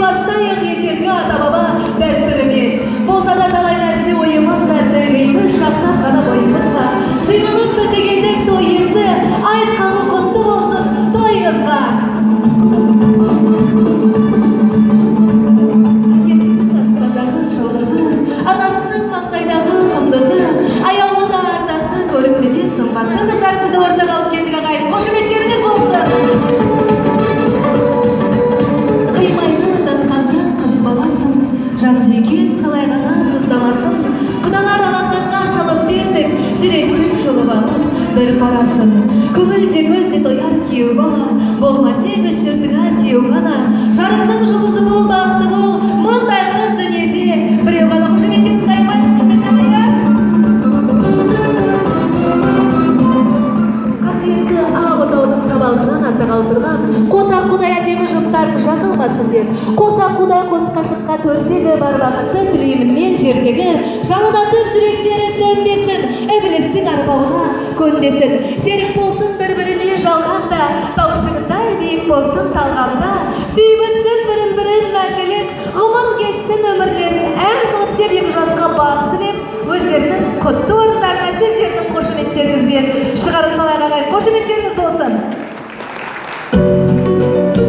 бастайық ежелгі ата-баба дәстүрімен. Болса да талай нәрсе ойымызда, сөйлейміз шақтап қана бойымызға. Жиналып біз дегендік той иесі, айтқаны құтты болсын тойыңызға. Анасының маңдайдағы құндызы, аяулы да ардақты көрікті де сымбатты қыздар қызды ортаға алып келдік ағайын. Қошеметтеріңіз болсын. Қимайды ұзатқан жан қыз баласын, жан жекен қалай ғана сыздамасын. Құдалар алақанға салып бердік, жүректің жұлып алып бір парасын. Көңілде көзде тояр күйеу бала, болма тек шіртіңа сеу ғана. Жарықтың жұлдызы бол, бақыты бол, мұндай қыз дүниеде біреу ғана. Қошеметтеріңізді аймаймыз келмесін ағайын. Қасиетті ақ отаудың табалдырығынан аттағалы тұрған қос ақ құдай әдемі жұптардың жазылмасын деп, қос ақ құдай қос қашыққа төрдегі бар бақытты тілеймін мен жердегі, жалынатып жүректері сөнбесін, ібілістің арбауына көнбесін. Серік болсын бір-біріне жалғанда, таушығындай биік болсын талғамда, сүйбітсін бірін-бірін мәңгілік, ғұмыр кешсін өмірлерін әр қылып деп екі жасқа бақ тілеп, өздерінің құтты орындарына сіздердің қошеметтеріңізбен шығарып салайық ағайын. Қошеметтеріңіз болсын.